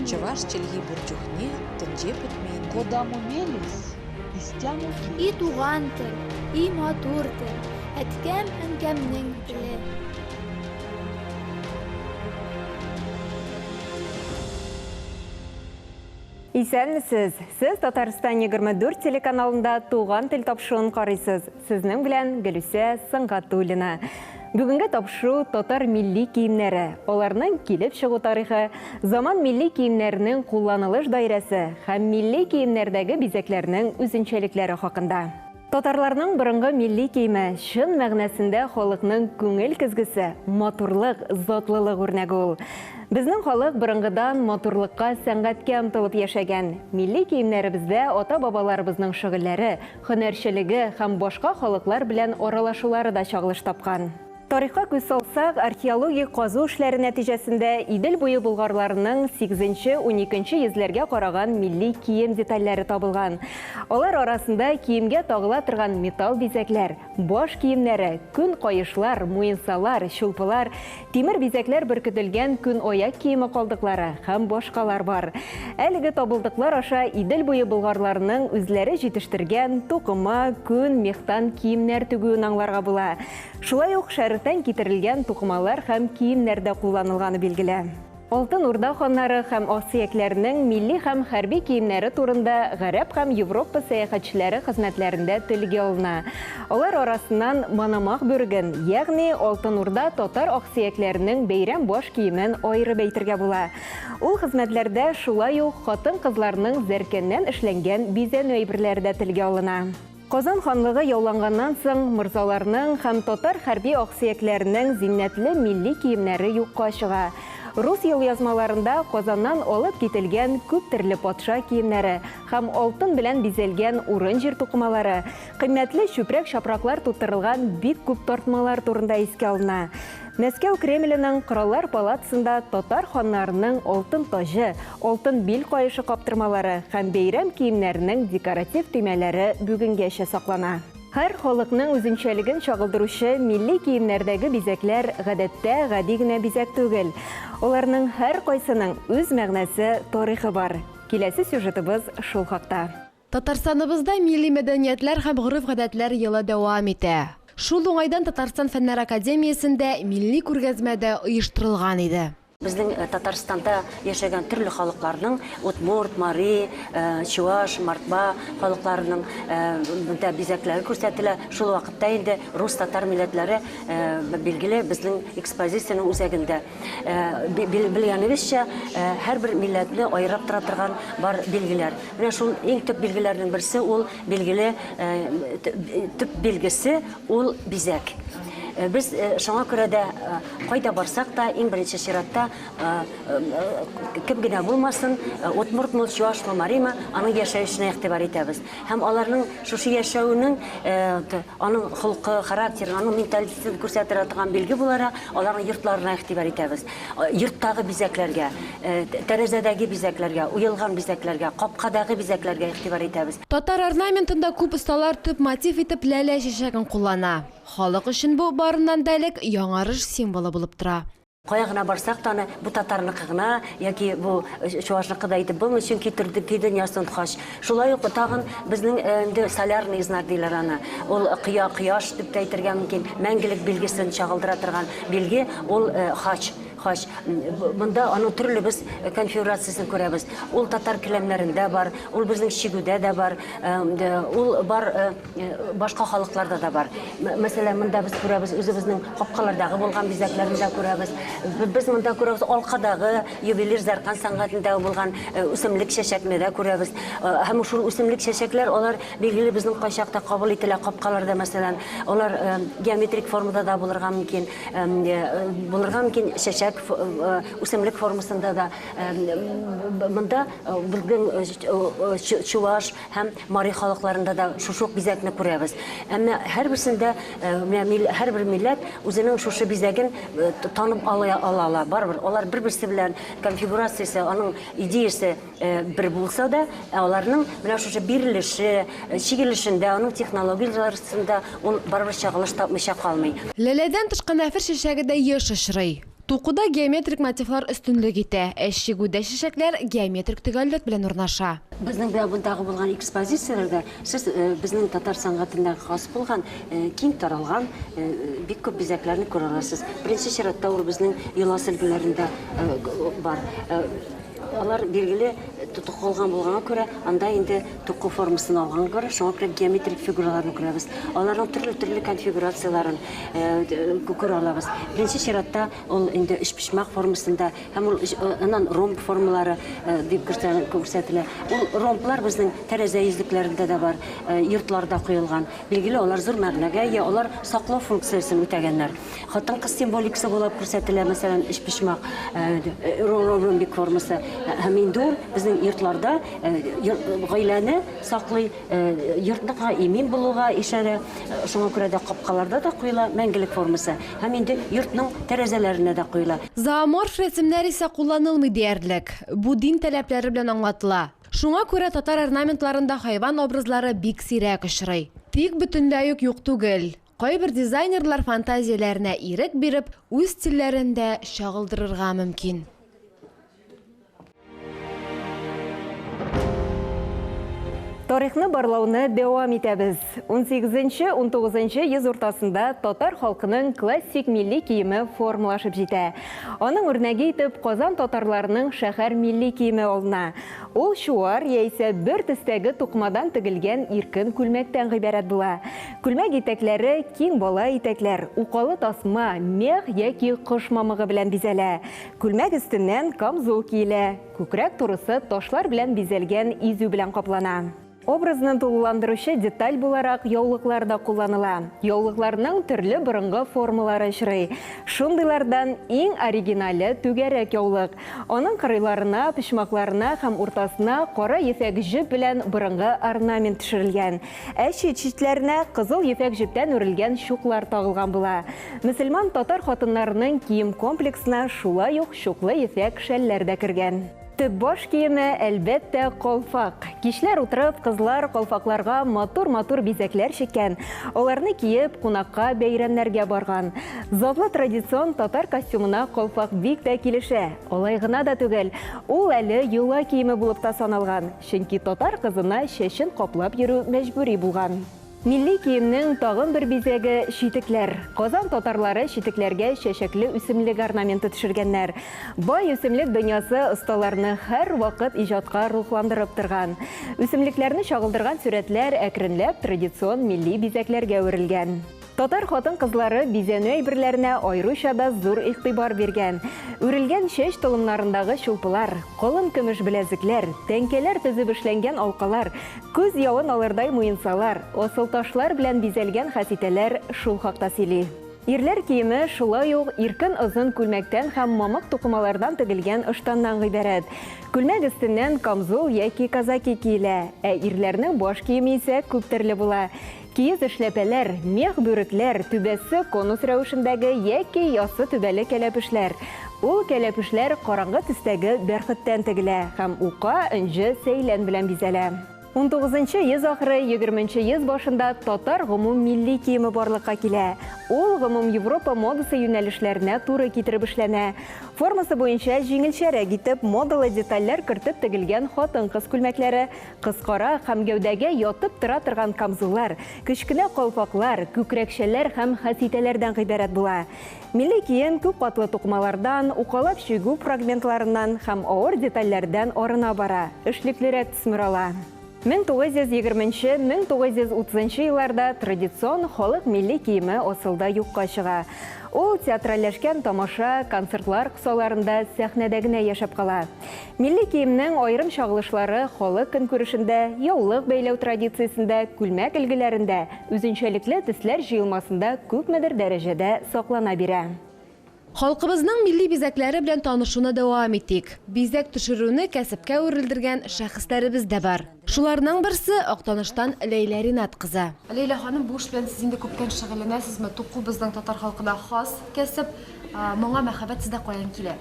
Чаваш челги бурчухне тынже путмейді. Кодаму мелис, истяму И туған тіл, и матур тіл, әткәм әнкәмнең тілі. Исәнмесез, сіз Татарстан 24 телеканалында туған тіл тапшуын қарайсыз. Сізнің білән Гүлүсә Сыңғатуллина. Бүгінгі тапшу татар милли киімнәре, оларның килеп шығу тарихы, заман милли киімнәрінің кулланылыш дайрасы һәм милли киімнәрдәге бизәкләрнең үзенчәлекләре хакында. Татарларның бұрынғы милли киеме шын мәгънәсендә халыкның күңел кызгысы, матурлык, затлылык үрнәге ул. Безнең халык бұрынғыдан матурлыкка, сәнгатькә омтылып яшәгән. Милли киемнәребездә ата-бабаларыбызның шөгыльләре, һөнәрчелеге һәм башка халыклар белән аралашулары да чагылыш тапкан. Тарихка күз салсак, археологик казу эшләре нәтиҗәсендә Идел буе болгарларының 8-12 йөзләргә караган милли кием детальләре табылган. Алар арасында киемгә тагыла торган металл бизәкләр, баш киемнәре, күн каешлар, муенсалар, чулпылар, тимер бизәкләр беркетелгән күн аяк киеме калдыклары һәм башкалар бар. Әлеге табылдыклар аша Идел буе болгарларының үзләре җитештергән тукыма, күн, мехтан киемнәр тегүен аңларга була. Шулай ук шәріттән китерелгән туқымалар һәм киемнәрдә кулланылганы билгеле. Алтын Урда ханнары һәм аксөякләрнең милли һәм хәрби киемнәре турында Гарәп һәм Европа сәяхәтчеләре хезмәтләрендә телгә алына. Алар арасыннан Манамах бөрген, ягъни Алтын Урда татар аксөякләренең бәйрәм баш киемен аерып әйтергә була. Ул хезмәтләрдә шулай ук хатын-кызларның зәркәннән эшләнгән бизәнү әйберләре дә телгә алына. Казан ханлыгы яуланганнан соң мырзаларның һәм татар хәрби аксөякләренең зиннәтле милли киемнәре юкка чыга. Рус елъязмаларында Казаннан алып кителгән күп төрле патша киемнәре һәм алтын белән бизәлгән урын җир туқымалары, кыйммәтле чүпрәк-чапраклар тутырылган бик күп тартмалар турында искә алына. Мәскәү Кремленең Кораллар палатасында татар ханнарының алтын тажы, алтын бил каешы каптырмалары һәм бәйрәм киемнәренең декоратив төймәләре бүгенгәчә саклана. Һәр халыкның үзенчәлеген чагылдыручы милли киемнәрдәге бизәкләр гадәттә гади генә бизәк түгел. Аларның һәр кайсының үз мәгънәсе, тарихы бар. Киләсе сюжетыбыз шул хакта. Татарстаныбызда милли мәдәниятләр һәм гореф-гадәтләр йылы дәвам итә. Шул уңайдан Татарстан Фәннәр академиясендә милли күргәзмәдә оештырылган иде. Безнең Татарстанда яшәгән төрле халыкларның, Удмурт, Мари, Чуваш, Мартба халыкларының бизәкләре күрсәтелә. Шул вакытта инде рус татар милләтләре билгеле безнең экспозициянең үзәгендә. Белгәнебезчә, һәрбер милләтне аерып тора торган бар билгеләр. Менә шул иң төп билгеләрнең берсе ул билгеле төп билгесе ул бизәк. Biz шуңа күрә дә кайда барсак та иң беренче чиратта кем генә булмасын, Удмуртмы, Чувашмы, Маримы аның яшәешенә игътибар итәбез. Һәм аларның шушы яшәүнең аның холкы, характеры, аның менталитетын күрсәтә торган билге буларак аларның йортларына игътибар итәбез. Йорттагы бизәкләргә, тәрәзәдәге бизәкләргә, уелган бизәкләргә, капкадагы бизәкләргә игътибар итәбез. Татар орнаментында күп осталар төп мотив итеп ләлә чәчәген куллана. Халык өчен бу барыннан да элек яңарыш символы булып тора. Кая гына барсак та бу татарныкы гына яки бу чувашныкы да итеп булмый, чөнки төрле дөньясын хач. Шулай ук тагын безнең инде солярный знак диләр аны. Ул кояш дип әйтергә мөмкин, мәңгелек билгесен чагылдыра торган билге ул хач. Бunda аның төрле без конфигурациясын күрәбез. Ул татар киләмнәрендә бар, ул безнең чигүдә дә бар, ул бар башка халыкларда да бар. Мәсәлән, монда без күрәбез үзебезнең капкалардагы булган бизәкләрне дә күрәбез. Без монда күрәбез алкадагы ювелир заркан сәнгатендә булган үсемлек чәчәкне дә күрәбез. Һәм шул үсемлек чәчәкләр алар билгеле безнең кайчакта кабул ителә капкаларда, мәсәлән, алар геометрик формада да булырга мөмкин. Чәчәк үсемлек формасында да монда безнең чуваш һәм мари халыкларында да шушы бизәкне күрәбез. Әмма һәрберсендә һәрбер милләт үзенең шушы бизәген танып ала. Барыбер алар бер-берсе белән конфигурациясе, аның идеясе бер булса да, аларның менә шушы бирелеше, чигелешендә, аның технологияларында ул барыбер чагылыш тапмыйча калмый. Ләләдән тышкан әфер шешәгедә еш ошрый. Тукуда геометрик мотивлар өстенлек итә, әшигүдә шешәкләр геометрик төгәллек белән урнаша. Безнең бундагы булган экспозицияләрдә сез безнең татар сәнгатендә хас булган киң таралган бик күп бизәкләрне күрә аласыз. Беренче чиратта ул безнең йола сөлгеләрендә бар. Алар билгеле тутыкылган булганга күрә, анда инде туку формасын алганга күрә, шуңа күрә геометрик фигураларны күрәбез. Аларның төрле конфигурацияларын күрә алабыз. Беренче чиратта ул инде өчпочмак формасында һәм ул аннан ромб формалары дип күрсәтелә. Ул ромблар безнең тәрәзә йөзлекләрендә дә бар, йортларда куелган. Билгеле алар зур мәгънәгә, я алар саклау функциясын үтәгәннәр. Хатын-кыз символикасы булып күрсәтелә, мәсәлән, өчпочмак ромбик формасы. Һәм инде безнең йортларда гаиләне саклый, йортка имин булуга ишарә, шуңа күрә дә капкаларда да куела мәңгелек формасы. Һәм инде йортның тәрәзәләренә дә куела. Зооморф рәсемнәр исә кулланылмый диярлек. Бу дин таләпләре белән аңлатыла. Шуңа күрә татар орнаментларында хайван образлары бик сирәк очрый. Тик бөтенләй юк түгел. Кайбер дизайнерлар фантазияләренә ирек биреп, үз стильләрендә чагылдырырга мөмкин. Тарихны барлауны дәвам итәбез. 18-19 йөз уртасында татар халкының классик милли киеме формалашып җитә. Аның үрнәге итеп Казан татарларының шәһәр милли киеме алына. Ул шуар яисә бер төстәге тукмадан тегелгән иркен күлмәктән гыйбарәт була. Күлмәк итәкләре киң бала итәкләр, укалы тасма, мех яки кош мамыгы белән бизәлә. Күлмәк өстеннән камзул киелә. Күкрәк турысы ташлар белән бизәлгән изү белән каплана. Образны тулыландыручы деталь буларак яулыкларда кулланыла. Яулыкларның төрле борынгы формалары очрый. Шундыйлардан иң оригинале түгәрәк яулык. Аның кырыйларына, почмакларына һәм уртасына кара ефәк җеп белән борынгы орнамент төшерелгән. Ә читләренә кызыл ефәк җептән үрелгән чуклар тагылган була. Мөселман татар хатыннарының кием комплексына шулай ук чуклы ефәк шәлләр дә кергән. Төп баш киеме әлбәттә колфак. Кичләр утырып, кызлар колфакларга матур-матур бизәкләр чиккән. Аларны киеп, кунакка, бәйрәмнәргә барган. Затлы традицион татар костюмына колфак бик тә килешә. Алай гына да түгел, ул әле юла киеме булып та саналган. Чөнки татар кызына чәчен каплап йөрү мәҗбүри булган. Милли киемнең тагын бер бизәге читекләр. Казан татарлары читекләргә чәчәкле үсемлек орнаменты төшергәннәр. Бай үсемлек дөньясы осталарны һәр вакыт иҗатка рухландырып торган. Үсемлекләрне чагылдырган сүрәтләр әкренләп традицион милли бизәкләргә үрелгән. Татар хатын-кызлары бизәнү әйберләренә айрыша да зур игътибар биргән. Үрелгән чәч толымнарындагы чулпылар, калын көмеш беләзекләр, тәңкәләр төзеп эшләнгән алкалар, күз явын алырдай муенсалар, асыл ташлар белән бизәлгән хәситәләр шул хакта сөйли. Ирләр киеме шулай ук иркен озын күлмәктән һәм мамык тукымалардан тегелгән ыштаннан гыйбарәт. Күлмәк өстеннән камзул яки казаки киелә, ә ирләрнең баш киеме исә күп төрле була. Киез эшләпәләр, мех бүрекләр, түбәсе конус рәвешендәге яки ясы түбәле кәләпүшләр. Ул кәләпүшләр караңгы төстәге бәрхеттән тегелә һәм ука, өнҗе, сәйлән белән бизәлә. 19 йөз ахыры, 20 йөз башында татар гомум милли киеме барлыкка килә. Ул гомум Европа модасы юнәлешләренә туры китереп эшләнә. Формасы буенча җиңелчәрәк итеп модалы детальләр кертеп тегелгән хатын-кыз күлмәкләре, кыскара һәм гәүдәгә ятып тора торган камзуллар, кечкенә калфаклар, күкрәкчәләр һәм хәситәләрдән гыйбарәт була. Милли кием күп катлы тукмалардан, укалап чигү фрагментларыннан һәм авыр детальләрдән арына бара, эшлеклерәк төсмер ала. 1920-1930 елларда традицион халык милли киеме асылда юкка чыга. Ул театральләшкән тамаша, концертлар кысаларында сәхнәдә генә яшәп кала. Милли киемнең аерым чагылышлары халык көнкүрешендә, яулык бәйләү традициясендә, күлмәк илгеләрендә, үзенчәлекле төсләр җыелмасында күпмедер дәрәҗәдә саклана бирә. Халкыбызның милли бизәкләре белән танышуны дәвам итик. Бизәк төшерүне кәсепкә үрелдергән шәхесләребез дә бар. Шуларның берсе Актаныштан Ләйлә Ринат кызы. Ләйлә ханым, бу эш белән сез инде күптән шөгыльләнәсезме? Туку безнең татар халкына хас кәсеп. Моңа мәхәббәт сездә каян килә?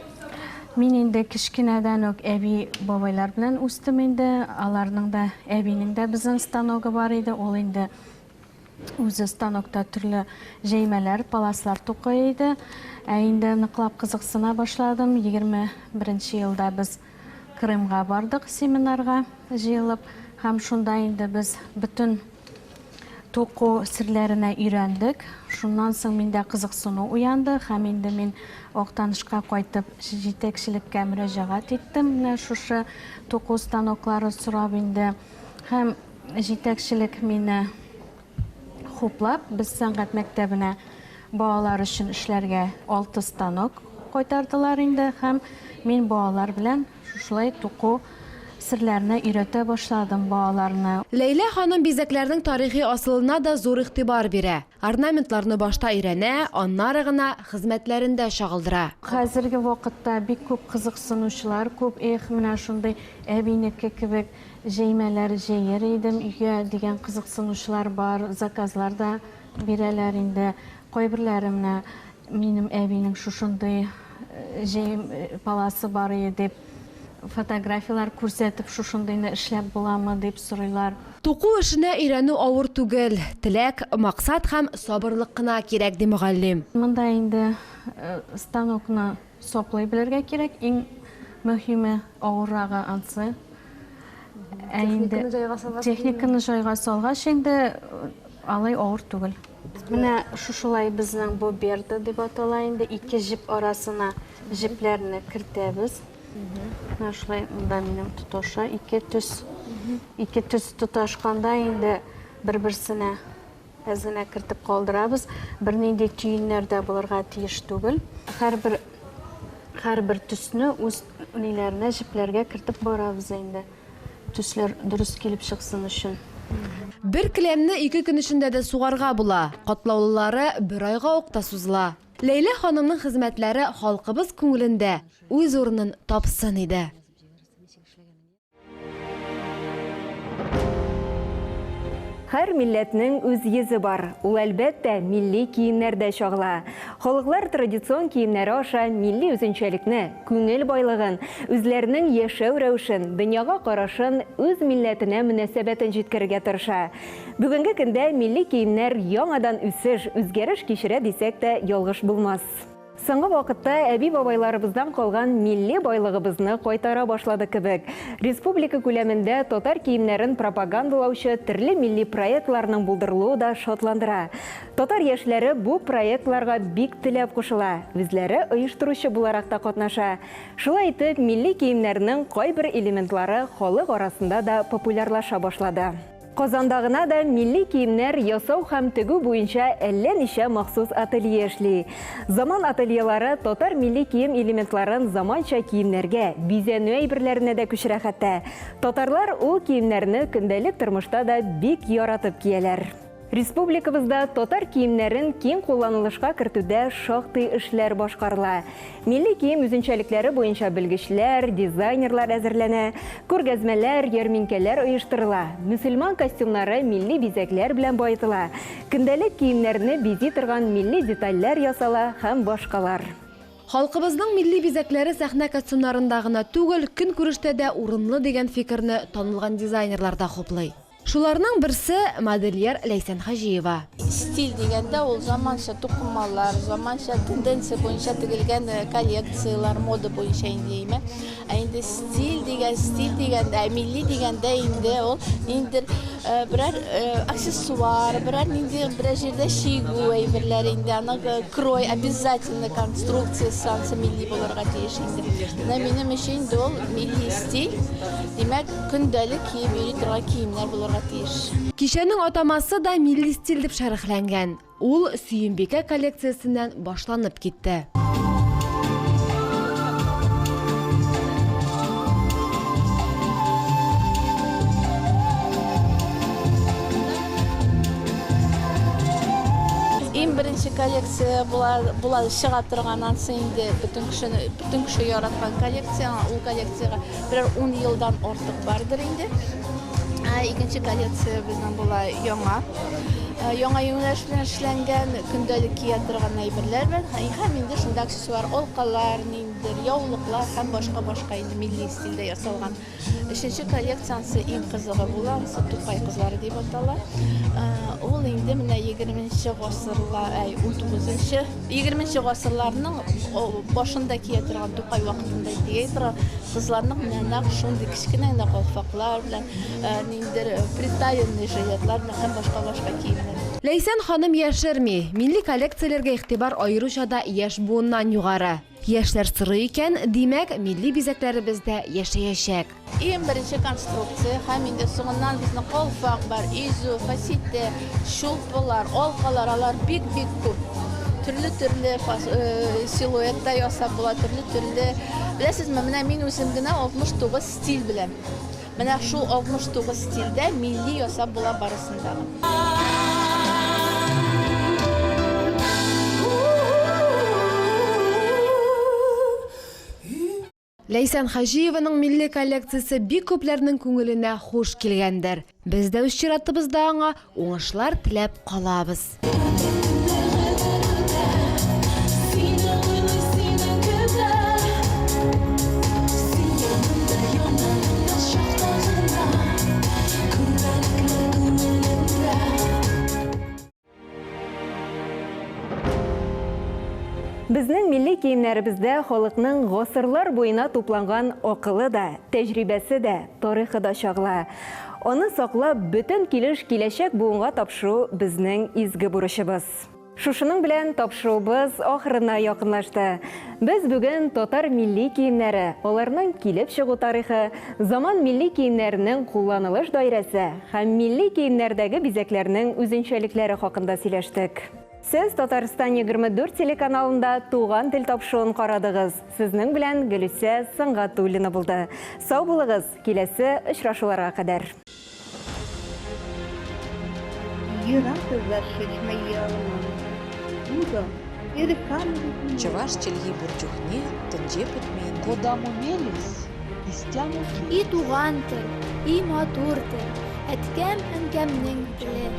Мин инде кичкенәдән үк әби бабайлар белән үстем инде. Аларның да әбинең дә безнең станогы бар иде. Ул инде үзе станокта төрле җәймәләр, паласлар тукый иде. Инде ныклап кызыксына башладым. 21 елда без Крымга бардык семинарга җыелып. Һәм шунда инде без бөтен току серләренә өйрәндек. Шуннан соң миндә кызыксыну уянды. Һәм инде мин Актанышка кайтып җитәкчелеккә мөрәҗәгать иттем. Менә шушы току станоклары сорап инде. Һәм җитәкчелек мине хуплап, без сәнгать мәктәбенә балалар өчен эшләргә 6 станок кайтардылар инде. Һәм мин балалар белән шулай току серләренә өйрәтә башладым балаларны. Ләйлә ханым бизәкләрнең тарихи асылына да зур игътибар бирә. Орнаментларны башта өйрәнә, аннары гына хезмәтләрендә чагылдыра. Хәзерге вакытта бик күп кызыксынучылар, күп менә шундый әбинеке кебек җәймәләр җәйер идем. Өйгә дигән кызыксынучылар бар, заказлар да бирәләр инде. Кайберләре менә минем әбинең шушындый җәй паласы бар иде дип фотографиялар күрсәтеп, шушындыйны эшләп буламы дип сорыйлар. Туку эшенә өйрәнү авыр түгел. Теләк, максат һәм сабырлык кына кирәк ди мөгаллим. Монда инде станокны соплай белергә кирәк. Иң мөһиме авыррагы ансы. Техниканы җайга салгач инде алай авыр түгел. Менә шушылай безнең бу берда дип атала инде. 2 җип арасына җипләрне кертәбез. Менә шулай монда минем тоташа 2 төс. 2 төс тоташканда инде бер-берсенә әзенә кертеп калдырабыз. Бернинди түйеннәр дә булырга тиеш түгел. Һәрбер төсне үз ниләренә җипләргә кертеп барабыз инде. Төсләр дөрес килеп чыксын өчен. Бер келәмне 2 көн эчендә дә сугарга була. Катлаулылары 1 айга ук та сузыла. Ләйлә ханымның хезмәтләре халкыбыз күңелендә үз урынын тапсын иде. Һәр милләтнең үз йөзе бар. Ул әлбәттә милли киемнәрдә чагыла. Халыклар традицион киемнәре аша милли үзенчәлекне, күңел байлыгын, үзләренең яшәү рәвешен, дөньяга карашын, үз милләтенә мөнәсәбәтен җиткерергә тырыша. Бүгенге көндә милли киемнәр яңадан үсеш, үзгәреш кичерә дисәк тә ялгыш булмас. Соңгы вакытта әби-бабайларыбыздан калган милли байлыгыбызны кайтара башлады кебек. Республика күләмендә татар киемнәрен пропагандалаучы төрле милли проектларның булдырылуы да шатландыра. Татар яшьләре бу проектларга бик теләп кушыла, үзләре оештыручы буларак та катнаша. Шулай итеп, милли киемнәрнең кайбер элементлары халык арасында да популярлаша башлады. Казандагына да милли киемнәр ясау һәм тегү буенча әллә ничә махсус ателье эшли. Заман ательелары татар милли кием элементларын заманча киемнәргә, бизәнү әйберләренә дә күчерә хәтта. Татарлар ул киемнәрне көндәлек тормышта да бик яратып кияләр. Республикабызда татар киемнәрен киң кулланылышка кертүдә шактый эшләр башкарыла. Милли кием үзенчәлекләре буенча белгечләр, дизайнерлар әзерләнә, күргәзмәләр, ярминкәләр оештырыла. Мөселман костюмнары милли бизәкләр белән баетыла. Көндәлек киемнәрне бизи торган милли детальләр ясала һәм башкалар. Халкыбызның милли бизәкләре сәхнә костюмнарында гына түгел, көнкүрештә дә урынлы дигән фикерне танылган дизайнерлар да хуплый. Шуларның берсе модельер Ләйсән Хаҗиева. Стиль дигәндә ул заманча тукымалар, заманча тенденция буенча тегелгән коллекциялар, мода буенча инде. Инде стиль дигәндә, милли дигәндә инде ул инде берәр аксессуар, берәр җирдә шигу әйберләр инде, аны крой обязательно конструкциясы милли булырга тиеш инде. Минем өчен ул милли стиль, димәк көндәлек киеп йөри торган киемнәр булырга тиеш. Кичәнең атамасы да милли стиль дип шәрехләнгән. Ул Сөембикә коллекциясеннән башланып китте. Иң беренче коллекция була чыга торганнан соң инде бүтән кеше яраткан коллекция, ул коллекцияга бер 10 елдан артык бардыр инде. Икенче коллекция безнең була яңа. Яңа юнәлеш белән эшләнгән көндәлек кия торган әйберләр белән һәм инде шунда аксессуар алкалар, ниндер, яулыклар һәм башка инде милли стильдә ясалган. Өченче коллекциясы иң кызыгы була, Тукай кызлары дип атала. Ул инде менә 20нче гасырлар, 20нче гасырларның башында кия торган Тукай вакытында диетра кызларның менә нәкъ шундый кичкенә калфаклар белән, ниндер приталенный жилетлар һәм башка киемнәр. Ләйсән ханым яшерми, милли коллекцияләргә игътибар аеруча да яшь буыннан югары. Яшьләр сыры икән, димәк, милли бизәкләребездә яшәячәк. Иң беренче конструкция һәм инде соңыннан безнең калфак бар, изу, фасите, шулпылар, алкалар, алар бик күп. Төрле силуэтта ясап була, төрле. Беләсезме, менә мин үзем генә 69 стиль беләм. Менә шул 69 стильдә милли ясап була барысында. Ләйсән Хаҗиеваның милли коллекциясе бик күпләрнең күңеленә хуш килгәндер. Без дә үз чиратыбызда аңа уңышлар теләп калабыз. Безнең милли киемнәребездә халыкның гасырлар буена тупланган акылы да, тәҗрибәсе дә, тарихы да чагыла. Аны саклап, бөтен киләчәк буынга тапшыру безнең изге бурычыбыз. Шушының белән тапшыруыбыз ахырына якынлашты. Без бүген татар милли киемнәре, аларның килеп чыгу тарихы, заман милли киемнәренең кулланылыш даирәсе һәм милли киемнәрдәге бизәкләрнең үзенчәлекләре хакында сөйләштек. Сез Татарстан 24 телеканалында туган тел тапшыруын карадыгыз. Сезнең белән Гөлүсә Сыңгатуллина булды. Сау булыгыз, киләсе очрашуларга кадәр. Чуваш челги бурчухне, тенже путмейнде. Куда мумелис, истяну ки. И туган тел, и матур тел, әткәм әнкәмнең теле.